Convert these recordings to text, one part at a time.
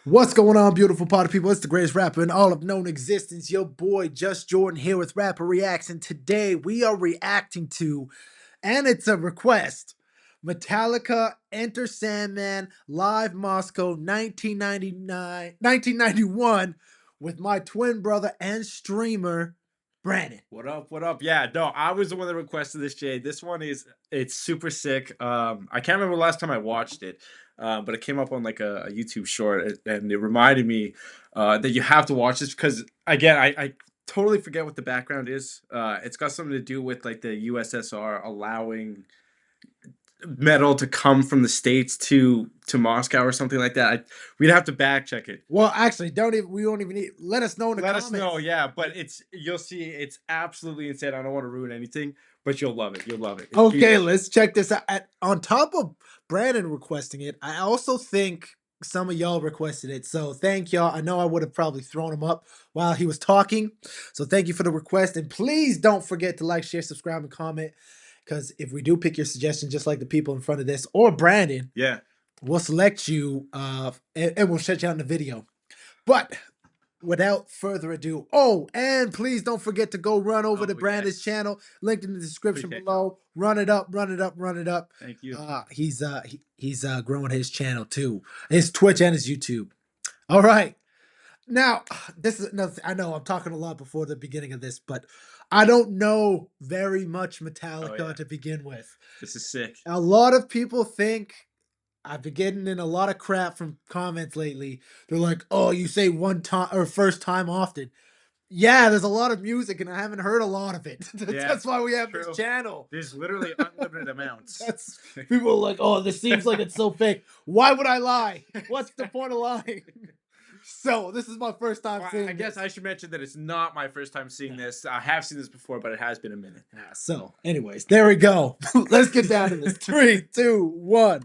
What's going on, beautiful party people? It's the greatest rapper in all of known existence. Your boy, JusJrdn here with Rapper Reacts. And today we are reacting to, and it's a request, Metallica Enter Sandman Live Moscow 1991 with my twin brother and streamer, Brandon. What up? What up? Yeah, no, I was the one that requested this, Jay. This one it's super sick. I can't remember the last time I watched it, but it came up on like a YouTube short, and it reminded me that you have to watch this because again, I totally forget what the background is. It's got something to do with like the USSR allowing metal to come from the States to Moscow or something like that. We'd have to back check it. Well, actually, we don't even need. Let us know in the Let comments. us know, yeah. But you'll see, it's absolutely insane. I don't want to ruin anything, but you'll love it. You'll love it. Okay, let's check this out. On top of Brandon requesting it, I also think some of y'all requested it. So thank y'all. I know I would have probably thrown him up while he was talking. So thank you for the request. And please don't forget to like, share, subscribe, and comment. Because if we do pick your suggestion, just like the people in front of this or Brandon, yeah, we'll select you and we'll shut you out in the video. But without further ado, and please don't forget to go run over to Brandon's channel, linked in the description below. Run it up, run it up, run it up. Thank you. He's growing his channel too, his Twitch and his YouTube. All right, now this is another thing. I know I'm talking a lot before the beginning of this, but I don't know very much Metallica to begin with. This is sick. A lot of people think. I've been getting in a lot of crap from comments lately. They're like, "Oh, you say one time or first time often." Yeah, there's a lot of music, and I haven't heard a lot of it. That's why we have this channel. There's literally unlimited amounts. That's people are like, "Oh, this seems like it's so fake." Why would I lie? What's the point of lying? So this is my first time seeing. I guess I should mention that it's not my first time seeing this. I have seen this before, but it has been a minute. Yeah, so, anyways, there we go. Let's get down to this. 3, 2, 1.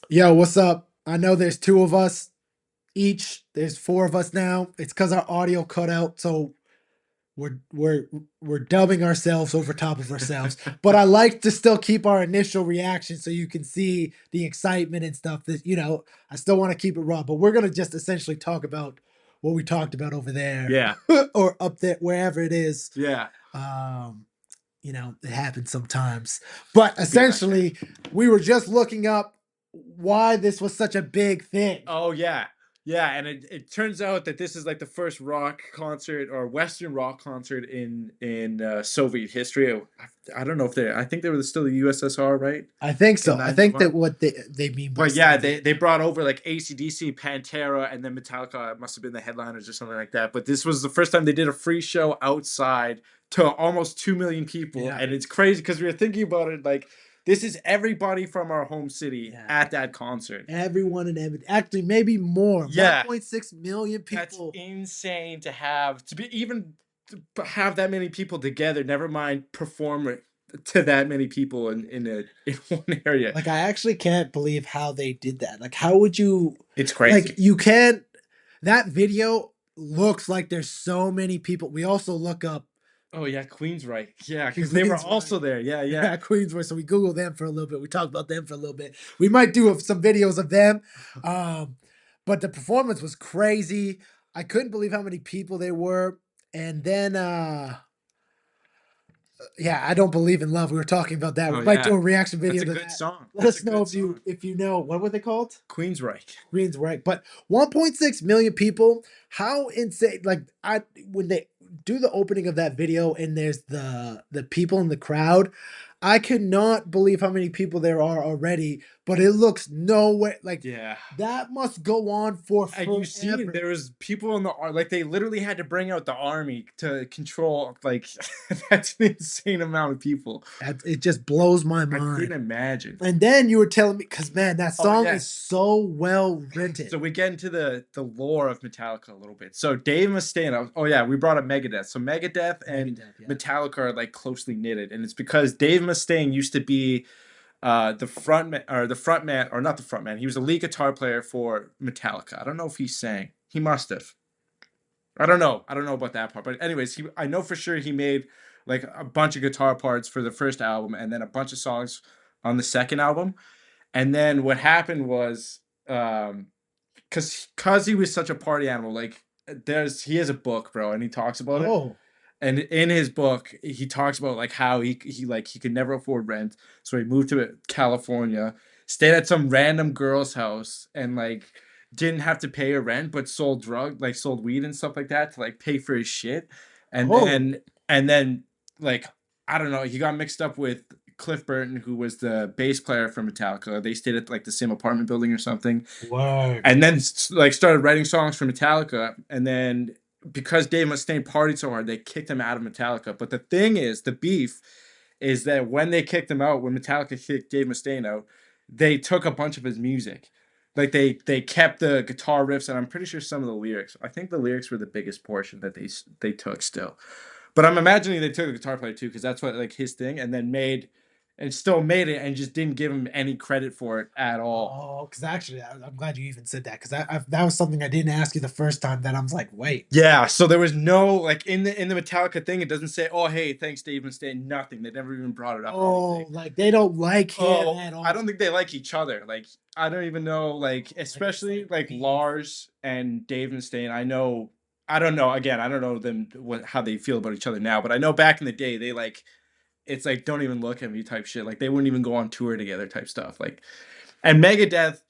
Yo, what's up? I know there's two of us each. There's four of us now. It's because our audio cut out, so we're we're we're dubbing ourselves over top of ourselves. But I like to still keep our initial reaction so you can see the excitement and stuff. That I still want to keep it raw. But we're gonna just essentially talk about what we talked about over there Yeah, or up there, wherever it is. yeah, Um, it happens sometimes. But yeah. essentially, we were just looking up why this was such a big thing. Oh yeah, yeah. And it turns out that this is like the first rock concert or Western rock concert in Soviet history. I don't know if they. I think they were still the USSR, right? I think In so. I think that 91. what they mean by But yeah, Soviet. they brought over like AC/DC, Pantera, and then Metallica must have been the headliners or something like that. But this was the first time they did a free show outside to almost 2 million people, Yeah, and it's crazy because we were thinking about it like this is everybody from our home city yeah. at that concert. Everyone in Edmonton, actually, maybe more. Yeah, 1.6 million that's people. insane to have to be even to have that many people together. Never mind perform to that many people in one area. Like, I actually can't believe how they did that. Like, how would you? It's Like, crazy. you can't. That video looks like there's so many people. We also look up Oh yeah, Queensryche. Yeah, because they were Queens, right? also there. Yeah, yeah. Yeah, Queensborough. So we Googled them for a little bit. We talked about them for a little bit. We might do some videos of them. Um, but the performance was crazy. I couldn't believe how many people there were. And then yeah, I don't believe in love. We were talking about that. Oh We might yeah, do a reaction that's video a to good that. song. Let That's a us know good if you song. if you know what were they called? Queensryche. Queens, right? But 1.6 million people. How insane! Like when they do the opening of that video and there's the people in the crowd, I could not believe how many people there are already. But it looks no way like Yeah. that must go on for And you seen forever. there was people in the like they literally had to bring out the army to control like that's an insane amount of people. It just blows my I couldn't mind. imagine. And then you were telling me, because man, that Oh song is yes. so well written. So we get into the lore of Metallica a little bit. So Dave Mustaine. Oh yeah, we brought up Megadeth. So Megadeth and Megadeth, yeah. Metallica are like closely knitted, and it's because Dave Mustaine used to be the front man, or the front man, or not the front man. He was a lead guitar player for Metallica. I don't know if he sang. He must have. I don't know. I don't know about that part. But anyways, I know for sure he made like a bunch of guitar parts for the first album and then a bunch of songs on the second album. And then what happened was cuz he was such a party animal, like he has a book, bro, and he talks about it. Oh, And in his book, he talks about like how he could never afford rent, so he moved to California, stayed at some random girl's house, and like didn't have to pay her rent, but sold weed and stuff like that to like pay for his shit, and oh, then like I don't know, he got mixed up with Cliff Burton, who was the bass player for Metallica. They stayed at like the same apartment building or something, word. and then like started writing songs for Metallica, and then because Dave Mustaine partied so hard, they kicked him out of Metallica. But the thing is, the beef is that when they kicked him out, when Metallica kicked Dave Mustaine out, they took a bunch of his music. Like they kept the guitar riffs, and I'm pretty sure some of the lyrics. I think the lyrics were the biggest portion that they took still. But I'm imagining they took the guitar player too, because that's what like his thing, and then still made it, and just didn't give him any credit for it at all. Oh, because actually, I'm glad you even said that because that was something I didn't ask you the first time. That I was like, wait. Yeah, so there was no like in the Metallica thing, it doesn't say, "Oh, hey, thanks, Dave Mustaine." Nothing. They never even brought it up or Oh, anything. like they don't like him Oh, at I don't all. think they like each other. Like, I don't even know. Like, Like it's especially like like beef. Lars and Dave Mustaine. I know. I don't know. Again, I don't know how they feel about each other now. But I know back in the day, they like it's like don't even look at me type shit. Like they wouldn't even go on tour together type stuff. Like and Megadeth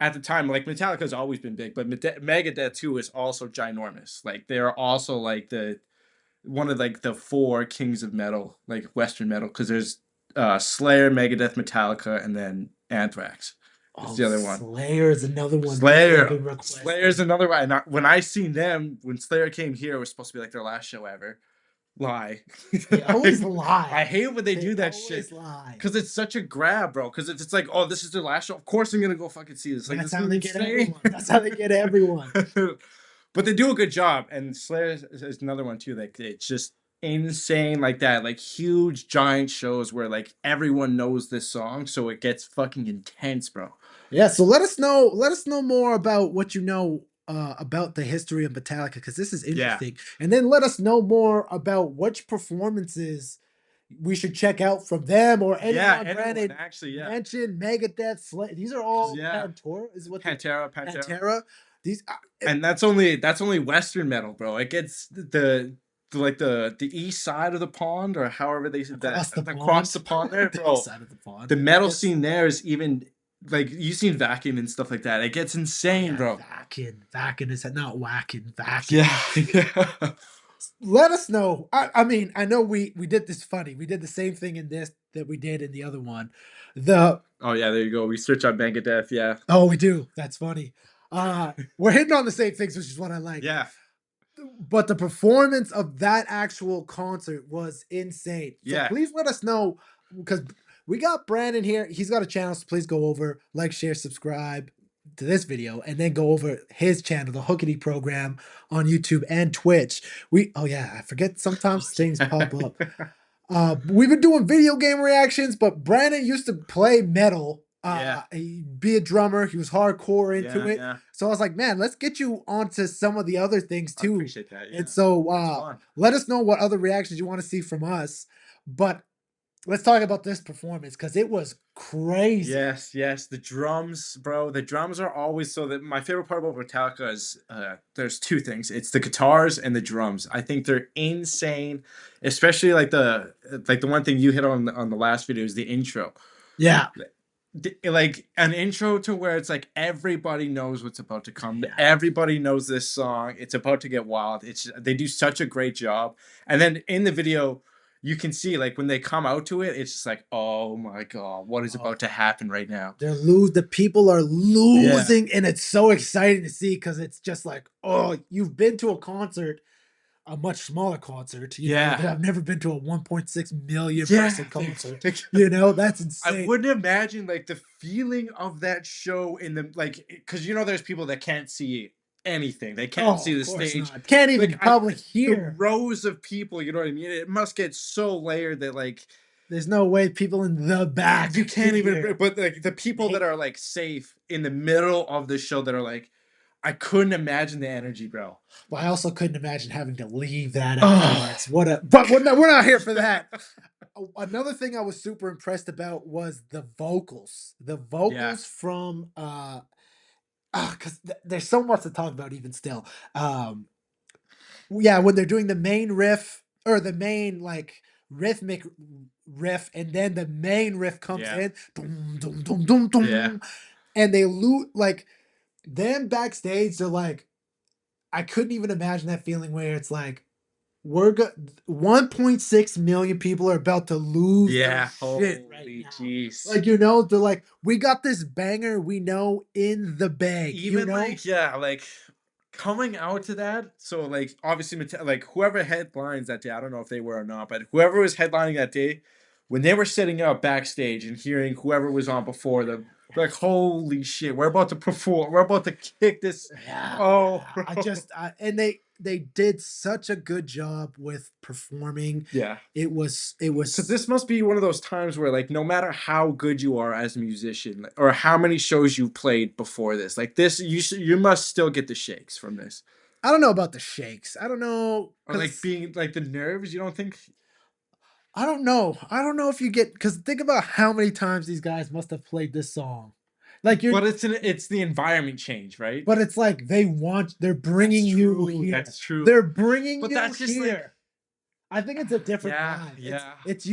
at the time, like Metallica's always been big, but Megadeth too is also ginormous. Like they're also like the one of like the four kings of metal, like Western metal, because there's Slayer, Megadeth, Metallica, and then Anthrax is Oh, the other one. Slayer is another one they've Slayer, been Slayer's requesting. another one. And when I seen them, when Slayer came here, it was supposed to be like their last show ever. Lie. They always lie. I hate when they They do that shit. always lie. Cause it's such a grab, bro. Cause it's like, oh, this is their last show. Of course I'm gonna go fucking see this. Like That's this is how gonna be they get insane. everyone. That's how they get everyone. But they do a good job. And Slayer is another one too. Like it's just insane like that. Like huge giant shows where like everyone knows this song, so it gets fucking intense, bro. Yeah, so let us know more about what you know about the history of Metallica because this is Yeah. interesting. And then let us know more about which performances we should check out from them or Yeah, anyone anyone Brandon actually, yeah. mentioned, Megadeth, These are 'Cause all yeah, Pantera, is what they Pantera. Pantera. These And that's only Western metal, bro. It gets like the east side of the pond, or however they said that across the across pond, the pond there, the east bro. side of the pond, The I metal guess. scene there is even like you seen vacuum and stuff like that. It gets Oh insane, yeah, bro. Vakin is not whacking, Vakin. Yeah, yeah, Let us know. I mean, I know we did this funny. We did the same thing in this that we did in the other one. The oh yeah, there you go. We search on Megadeth. Yeah, oh, we do. That's funny. We're hitting on the same things, which is what I like. yeah, But the performance of that actual concert was insane. So yeah. please let us know because we got Brandon here. He's got a channel, so please go over, like, share, subscribe to this video, and then go over his channel, the Hookity Program on YouTube and Twitch. Oh yeah, I forget sometimes things pop up. We've been doing video game reactions, but Brandon used to play metal. Yeah, He'd be a drummer. He was hardcore into yeah, it. yeah. So I was like, man, let's get you onto some of the other things I too. appreciate that. And Yeah, so that's fun. let us know what other reactions you want to see from us. But let's talk about this performance because it was crazy. Yes, yes, the drums, bro. The drums are always so that my favorite part about Metallica is there's two things. It's the guitars and the drums. I think they're insane, especially like the one thing you hit on the last video is the intro. Yeah. Like an intro to where it's like everybody knows what's about to come. Yeah. Everybody knows this song. It's about to get wild. They do such a great job. And then in the video, you can see like when they come out to it, it's just like, oh my god, what is Oh, about to happen right now? the people are Yeah. losing, and it's so exciting to see because it's just like, oh, you've been to a concert, a much smaller concert. Yeah. I've never been to a 1.6 million Yeah. person concert. Like, That's I insane. wouldn't imagine like the feeling of that show in the like because there's people that can't see anything. They can't Oh, see of the course stage. not. Can't even Like I probably the hear. rows of people, you know what I mean? It must get so layered that like There's no way people in the you back can can't even hear. but like the people that They, are like safe in the middle of the show that are like I couldn't imagine the energy, bro. but I also couldn't imagine having to leave that Oh. afterwards. But we're not here for that. Another thing I was super impressed about was the vocals. The Yeah. vocals from because there's so much to talk about even still. Yeah, when they're doing the main riff or the main like rhythmic riff, and then the main riff comes Yeah. in, dum, dum, dum, dum, Yeah. dum, and they loot like them backstage. They're like, I couldn't even imagine that feeling where it's like 1.6 million people are about to lose their Yeah. shit right Holy now. jeez. Like, they're like, we got this banger we know in the bag, Even like yeah, like coming out to that. So like obviously like whoever headlines that day, I don't know if they were or not, but whoever was headlining that day, when they were setting up backstage and hearing whoever was on before them, like holy shit, we're about to perform. We're about to kick this. Yeah, Oh, yeah. bro. And they did such a good job with performing. Yeah. It So was this must be one of those times where like no matter how good you are as a musician or how many shows you played before this, like this you must still get the shakes from this. I don't know about the shakes. I don't know Or like because being like the nerves, you don't think? I don't know. I don't know if you get because think about how many times these guys must have played this song. Like you're But it's the environment change, right? But it's like they're That's bringing you true. here. That's true. They're bringing But you that's just like here. I think it's a different yeah, vibe. yeah. It's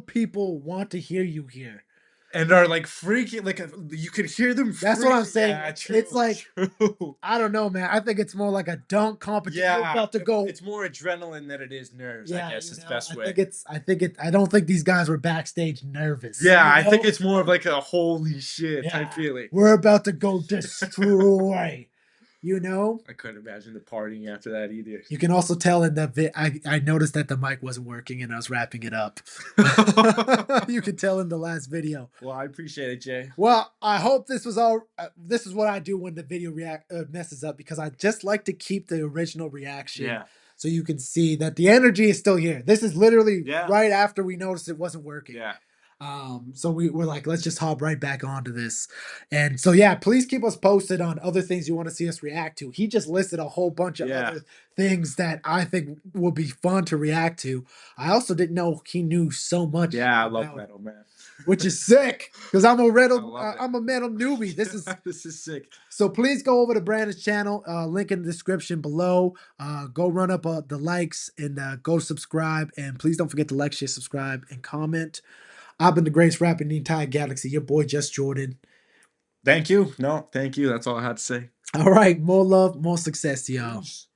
people want to hear you here. And are like freaking like you could hear them That's what I'm freaking. saying. Yeah, It's true, like true. I don't know, man. I think it's more like a dunk competition. You're Yeah, about to go. it's more adrenaline than it is nerves, I Yeah, guess is the best way. I don't think these guys were backstage nervous. Yeah, I think it's more of like a holy shit type Yeah. feeling. We're about to go destroy. you know? I couldn't imagine the partying after that either. You can also tell in the I noticed that the mic wasn't working and I was wrapping it up. You can tell in the last video. Well, I appreciate it, Jay. Well, I hope this was all. This is what I do when the video messes up because I just like to keep the original reaction Yeah. so you can see that the energy is still here. This is literally Yeah. right after we noticed it wasn't working. Yeah. So we're like, let's just hop right back onto this. And so yeah, please keep us posted on other things you want to see us react to. He just listed a whole bunch of Yeah. other things that I think would be fun to react to. I also didn't know he knew so much Yeah, I love about, metal, man. which is sick because I love it. I'm a metal newbie. This is This is sick. so please go over to Brandon's channel, link in the description below. Go run up the likes and go subscribe. And please don't forget to like, share, subscribe, and comment. I've been the greatest rapper in the entire galaxy, your boy JusJrdn. Thank you. No, thank you. That's all I had to say. All right, more love, more success to y'all. Peace.